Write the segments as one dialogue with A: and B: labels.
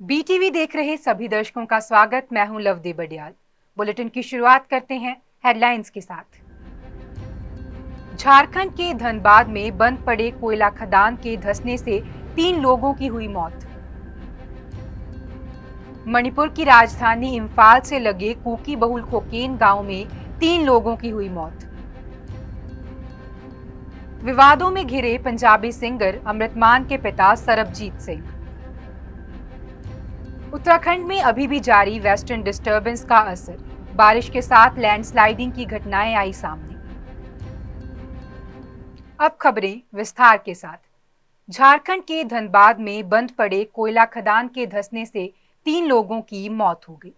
A: BTV देख रहे सभी दर्शकों का स्वागत। मैं हूं लवदी बडियाल। बुलेटिन की शुरुआत करते हैं हेडलाइंस के साथ। झारखंड के धनबाद में बंद पड़े कोयला खदान के धंसने से 3 लोगों की हुई मौत। मणिपुर की राजधानी इम्फाल से लगे कुकी बहुल कोकेन गांव में 3 लोगों की हुई मौत। विवादों में घिरे पंजाबी सिंगर अमृतमान के पिता सरबजीत सिंह। उत्तराखंड में अभी भी जारी वेस्टर्न डिस्टर्बेंस का असर, बारिश के साथ लैंडस्लाइडिंग की घटनाएं आई सामने। अब खबरें विस्तार के साथ। झारखंड के धनबाद में बंद पड़े कोयला खदान के धंसने से 3 लोगों की मौत हो गई।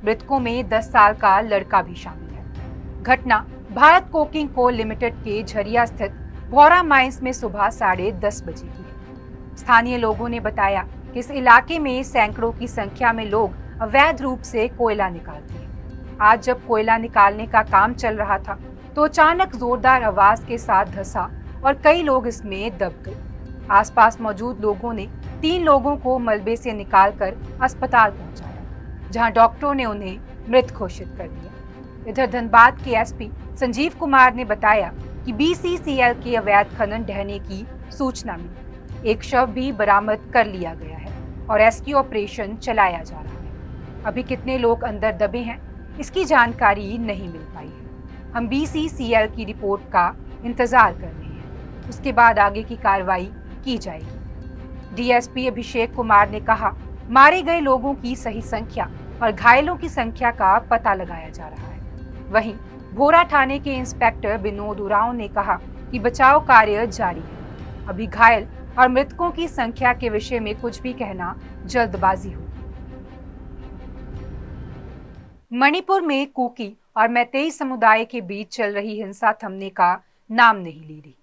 A: मृतकों में 10 साल का लड़का भी शामिल है। घटना भारत कोकिंग कोल लिमिटेड के झरिया स्थित भौरा माइंस में सुबह 10:30 बजे की है। स्थानीय लोगों ने बताया कि इस इलाके में सैकड़ों की संख्या में लोग अवैध रूप से कोयला निकालते हैं। आज जब कोयला निकालने का काम चल रहा था तो अचानक जोरदार आवाज के साथ धंसा और कई लोग इसमें दब गए। आसपास मौजूद लोगों ने 3 लोगों को मलबे से निकालकर अस्पताल पहुंचाया, जहां डॉक्टरों ने उन्हें मृत घोषित कर दिया। इधर धनबाद के एसपी संजीव कुमार ने बताया कि बीसीसीएल के अवैध खनन ढहने की सूचना मिली। एक शव भी बरामद कर लिया गया है और रेस्क्यू ऑपरेशन चलाया जा रहा है। अभी कितने लोग अंदर दबे हैं, इसकी जानकारी नहीं मिल पाई है। हम बीसीसीएल की रिपोर्ट का इंतजार कर रहे हैं, उसके बाद आगे की कार्रवाई की जाएगी। डीएसपी अभिषेक कुमार ने कहा, मारे गए लोगों की सही संख्या और घायलों की संख्या का पता लगाया जा रहा है। वहीं भोरा थाने के इंस्पेक्टर विनोद उरांव ने कहा कि बचाव कार्य जारी है। अभी घायल और मृतकों की संख्या के विषय में कुछ भी कहना जल्दबाजी होगी। मणिपुर में कुकी और मैतेई समुदाय के बीच चल रही हिंसा थमने का नाम नहीं ले रही।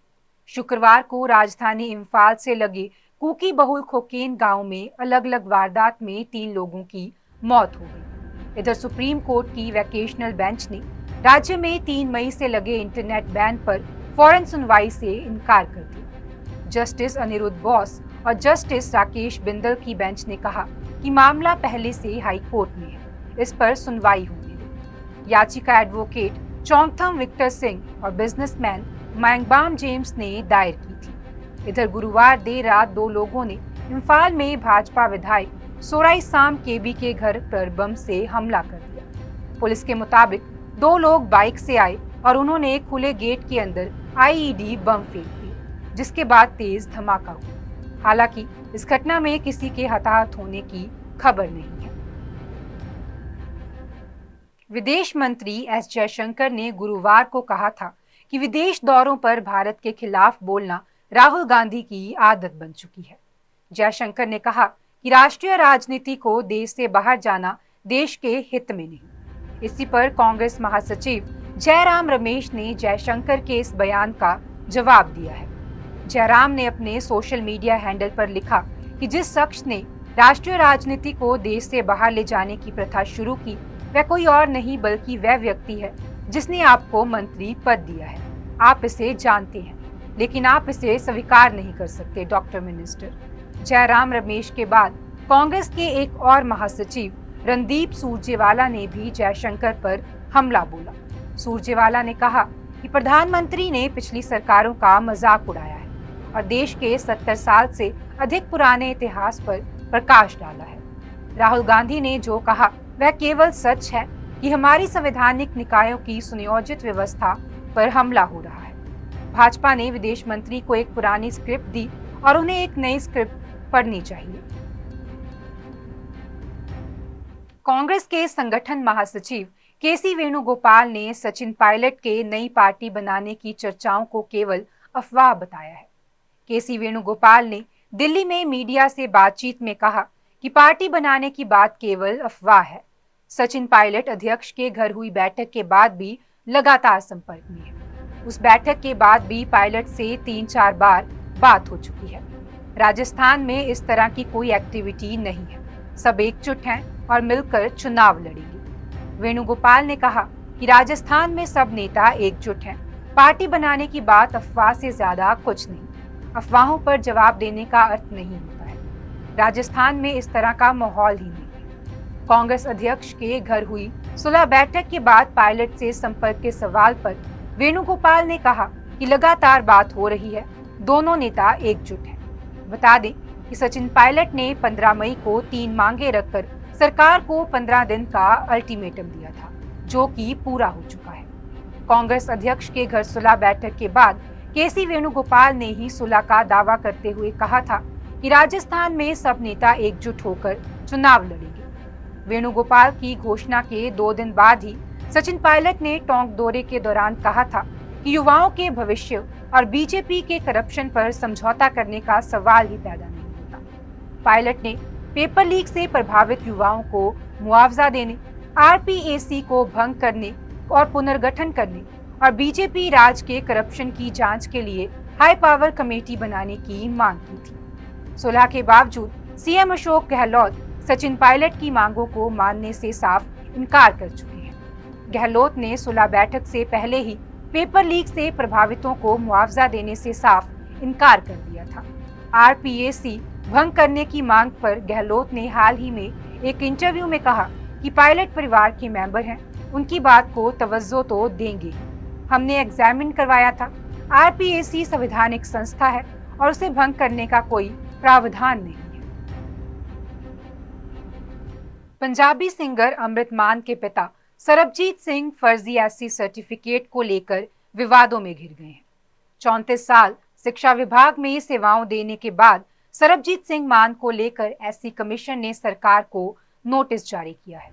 A: शुक्रवार को राजधानी इम्फाल से लगे कुकी बहुल कोकेन गांव में अलग अलग वारदात में 3 लोगों की मौत हो गई। इधर सुप्रीम कोर्ट की वैकेशनल बेंच ने राज्य में 3 मई से लगे इंटरनेट बैन पर फौरन सुनवाई से इनकार कर दिया। जस्टिस अनिरुद्ध बोस और जस्टिस राकेश बिंदल की बेंच ने कहा कि मामला पहले से हाई कोर्ट में है, इस पर सुनवाई होने दे। याचिका एडवोकेट चौंगथम विक्टर सिंह और बिजनेसमैन मैंगबाम जेम्स ने दायर की थी। इधर गुरुवार देर रात 2 लोगों ने इम्फाल में भाजपा विधायक सोराई साम केबी के घर पर बम से हमला कर दिया। पुलिस के मुताबिक 2 लोग बाइक से आए और उन्होंने खुले गेट के अंदर आईईडी बम फेंक दिए, जिसके बाद तेज धमाका हुआ। हालांकि इस घटना में किसी के हताहत होने की खबर नहीं है। विदेश मंत्री एस जयशंकर ने गुरुवार को कहा था कि विदेश दौरों पर भारत के खिलाफ बोलना राहुल गांधी की आदत बन चुकी है। जयशंकर ने कहा कि राष्ट्रीय राजनीति को देश से बाहर जाना देश के हित में नहीं। इसी पर कांग्रेस महासचिव जयराम रमेश ने जयशंकर के इस बयान का जवाब दिया है। जयराम ने अपने सोशल मीडिया हैंडल पर लिखा कि जिस शख्स ने राष्ट्रीय राजनीति को देश से बाहर ले जाने की प्रथा शुरू की, वह कोई और नहीं बल्कि वह व्यक्ति है जिसने आपको मंत्री पद दिया है। आप इसे जानते हैं, लेकिन आप इसे स्वीकार नहीं कर सकते, डॉक्टर मिनिस्टर। जयराम रमेश के बाद कांग्रेस के एक और महासचिव रणदीप सुरजेवाला ने भी जयशंकर पर हमला बोला। सुरजेवाला ने कहा कि प्रधानमंत्री ने पिछली सरकारों का मजाक उड़ाया है और देश के 70 साल से अधिक पुराने इतिहास पर प्रकाश डाला है। राहुल गांधी ने जो कहा वह केवल सच है कि हमारी संवैधानिक निकायों की सुनियोजित व्यवस्था पर हमला हो रहा है। भाजपा ने विदेश मंत्री को एक पुरानी स्क्रिप्ट दी और उन्हें एक नई स्क्रिप्ट पढ़नी चाहिए। कांग्रेस के संगठन महासचिव केसी वेणुगोपाल ने सचिन पायलट के नई पार्टी बनाने की चर्चाओं को केवल अफवाह बताया है। केसी वेणुगोपाल ने दिल्ली में मीडिया से बातचीत में कहा कि पार्टी बनाने की बात केवल अफवाह है। सचिन पायलट अध्यक्ष के घर हुई बैठक के बाद भी लगातार संपर्क में है। उस बैठक के बाद भी पायलट से 3-4 बार बात हो चुकी है। राजस्थान में इस तरह की कोई एक्टिविटी नहीं है, सब एकजुट हैं और मिलकर चुनाव लड़ेंगे। वेणुगोपाल ने कहा कि राजस्थान में सब नेता एकजुट हैं, पार्टी बनाने की बात अफवाह से ज्यादा कुछ नहीं। अफवाहों पर जवाब देने का अर्थ नहीं होता है। राजस्थान में इस तरह का माहौल ही नहीं है। कांग्रेस अध्यक्ष के घर हुई सुलह बैठक के बाद पायलट से संपर्क के सवाल पर वेणुगोपाल ने कहा कि लगातार बात हो रही है, दोनों नेता एकजुट हैं। बता दें कि सचिन पायलट ने 15 मई को 3 मांगे रखकर सरकार को 15 दिन का अल्टीमेटम दिया था, जो कि पूरा हो चुका है। कांग्रेस अध्यक्ष के घर सुलह बैठक के बाद केसी वेणुगोपाल ने ही सुलह का दावा करते हुए कहा था कि राजस्थान में सब नेता एकजुट होकर चुनाव लड़ेंगे। वेणुगोपाल की घोषणा के 2 दिन बाद ही सचिन पायलट ने टोंक दौरे के दौरान कहा था कि युवाओं के भविष्य और बीजेपी के करप्शन पर समझौता करने का सवाल ही पैदा नहीं होता। पायलट ने पेपर लीक से प्रभावित युवाओं को मुआवजा देने, आरपीएसी को भंग करने और पुनर्गठन करने और बीजेपी राज के करप्शन की जांच के लिए हाई पावर कमेटी बनाने की मांग की थी। सुलह के बावजूद सीएम अशोक गहलोत सचिन पायलट की मांगों को मानने से साफ इनकार कर चुके हैं। गहलोत ने सुलह बैठक से पहले ही पेपर लीक से प्रभावितों को मुआवजा देने से साफ इनकार कर दिया था। आरपीएसी भंग करने की मांग पर गहलोत ने हाल ही में एक इंटरव्यू में कहा कि पायलट परिवार के मेंबर हैं, उनकी बात को तवज्जो तो देंगे ही। हमने एग्जामिन करवाया था। आरपीएसी संवैधानिक संस्था है और उसे भंग करने का कोई प्रावधान नहीं है। पंजाबी सिंगर अमृत मान के पिता सरबजीत सिंह फर्जी एससी सर्टिफिकेट को लेकर विवादों में घिर गए हैं। 34 साल शिक्षा विभाग में सेवाओं देने के बाद सरबजीत सिंह मान को लेकर एससी कमीशन ने सरकार को नोटिस जारी किया है।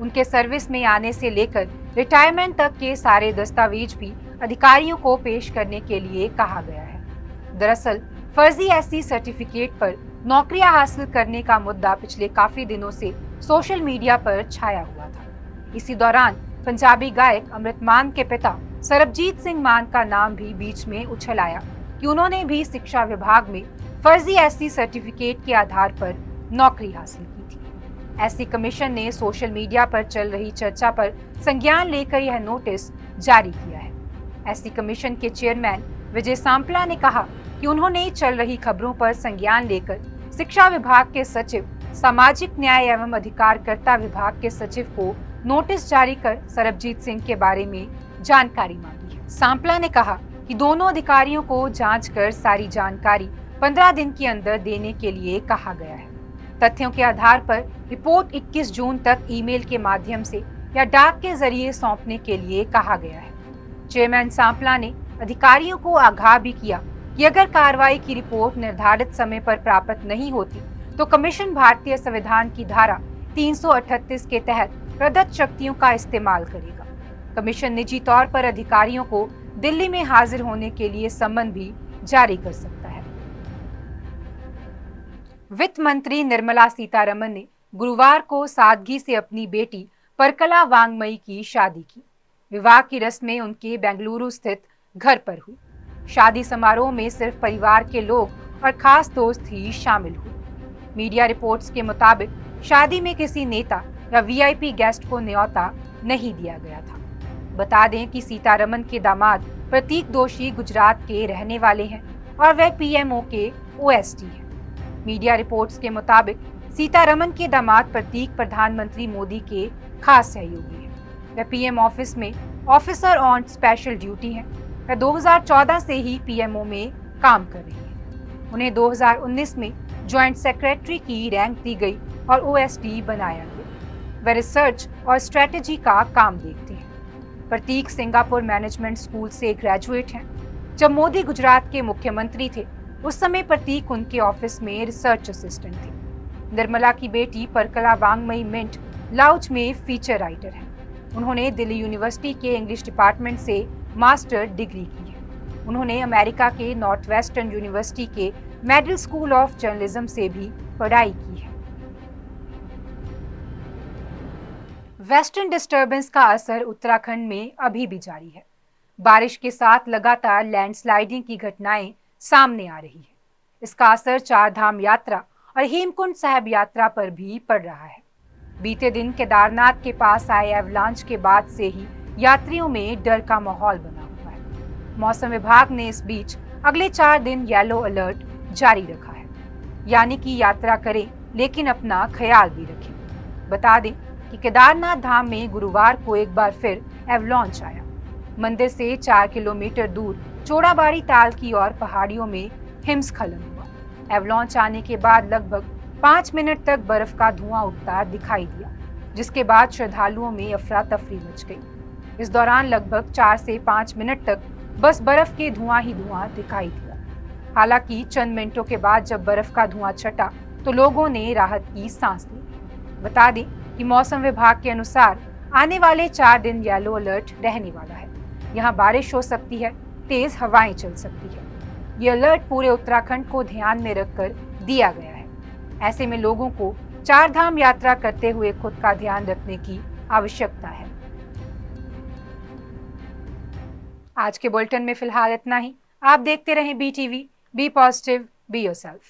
A: उनके सर्विस में आने से लेकर रिटायरमेंट तक के सारे दस्तावेज भी अधिकारियों को पेश करने के लिए कहा गया है। दरअसल फर्जी एससी सर्टिफिकेट पर नौकरियां हासिल करने का मुद्दा पिछले काफी दिनों से सोशल मीडिया पर छाया हुआ था। इसी दौरान पंजाबी गायक अमृत मान के पिता सरबजीत सिंह मान का नाम भी बीच में उछल आया कि उन्होंने भी शिक्षा विभाग में फर्जी एससी सर्टिफिकेट के आधार पर नौकरी हासिल की थी। एससी कमीशन ने सोशल मीडिया पर चल रही चर्चा पर संज्ञान लेकर यह नोटिस जारी किया है। एससी कमीशन के चेयरमैन विजय सांपला ने कहा कि उन्होंने चल रही खबरों पर संज्ञान लेकर शिक्षा विभाग के सचिव, सामाजिक न्याय एवं अधिकारकर्ता विभाग के सचिव को नोटिस जारी कर सरबजीत सिंह के बारे में जानकारी मांगी है। सांपला ने कहा कि दोनों अधिकारियों को जांच कर सारी जानकारी 15 दिन के अंदर देने के लिए कहा गया है। तथ्यों के आधार पर रिपोर्ट 21 जून तक ईमेल के माध्यम से या डाक के जरिए सौंपने के लिए कहा गया है। चेयरमैन सांपला ने अधिकारियों को आगाह भी किया कि अगर कार्रवाई की रिपोर्ट निर्धारित समय पर प्राप्त नहीं होती तो कमीशन भारतीय संविधान की धारा 338 के तहत प्रदत्त शक्तियों का इस्तेमाल करेगा। कमीशन निजी तौर पर अधिकारियों को दिल्ली में हाजिर होने के लिए सम्मन भी जारी कर सकता है। वित्त मंत्री निर्मला सीतारमण ने गुरुवार को सादगी से अपनी बेटी परकला वांगमई की शादी की। विवाह की रस्में उनके बेंगलुरु स्थित घर पर हुई। शादी समारोह में सिर्फ परिवार के लोग और खास दोस्त ही शामिल हुए। मीडिया रिपोर्ट्स के मुताबिक शादी में किसी नेता या वीआईपी गेस्ट को न्योता नहीं दिया गया था। बता दें कि सीतारमण के दामाद प्रतीक दोषी गुजरात के रहने वाले हैं और वह पीएमओ के ओएसडी हैं। मीडिया रिपोर्ट्स के मुताबिक सीतारमण के दामाद प्रतीक प्रधानमंत्री मोदी के खास सहयोगी हैं। वह पीएम ऑफिस में ऑफिसर ऑन स्पेशल ड्यूटी हैं। वह 2014 से ही पीएमओ में काम कर रही हैं। उन्हें 2019 में ज्वाइंट सेक्रेटरी की रैंक दी गई और ओएसडी बनाया गया। वह रिसर्च और स्ट्रेटेजी का काम देखते हैं। प्रतीक सिंगापुर मैनेजमेंट स्कूल से ग्रेजुएट हैं। जब मोदी गुजरात के मुख्यमंत्री थे उस समय प्रतीक उनके ऑफिस में रिसर्च असिस्टेंट थे। निर्मला की बेटी परकला वांगमई मिंट लाउच में फीचर राइटर हैं। उन्होंने दिल्ली यूनिवर्सिटी के इंग्लिश डिपार्टमेंट से मास्टर डिग्री की है। उन्होंने अमेरिका के नॉर्थ वेस्टर्न यूनिवर्सिटी के मेडल स्कूल ऑफ जर्नलिज्म से भी पढ़ाई की है। वेस्टर्न डिस्टर्बेंस का असर उत्तराखंड में अभी भी जारी है। बारिश के साथ लगातार लैंडस्लाइडिंग की घटनाएं सामने आ रही है। इसका असर चार धाम यात्रा और हेमकुंड साहिब यात्रा पर भी पड़ रहा है। बीते दिन केदारनाथ के पास आए एवलांच के बाद से ही यात्रियों में डर का माहौल बना हुआ है। मौसम विभाग ने इस बीच अगले 4 दिन येलो अलर्ट जारी रखा है, यानी कि यात्रा करें लेकिन अपना ख्याल भी रखें। बता दें कि केदारनाथ धाम में गुरुवार को एक बार फिर एवलांच आया। मंदिर से 4 किलोमीटर दूर चोड़ाबाड़ी ताल की और पहाड़ियों में हिमस्खलन हुआ। एवलांच आने के बाद लगभग 5 मिनट तक बर्फ का धुआं उठता दिखाई दिया, जिसके बाद श्रद्धालुओं में अफरा तफरी मच गई। इस दौरान लगभग 4 से 5 मिनट तक बस बर्फ के धुआं ही धुआं दिखाई दिया। हालांकि चंद मिनटों के बाद जब बर्फ का धुआं छटा तो लोगों ने राहत की सांस ली। बता दें कि मौसम विभाग के अनुसार आने वाले 4 दिन येलो अलर्ट रहने वाला है। यहाँ बारिश हो सकती है, तेज हवाएं चल सकती है। ये अलर्ट पूरे उत्तराखंड को ध्यान में रखकर दिया गया है। ऐसे में लोगों को चार धाम यात्रा करते हुए खुद का ध्यान रखने की आवश्यकता है। आज के बुलेटिन में फिलहाल इतना ही। आप देखते रहें BTV, be positive, be yourself.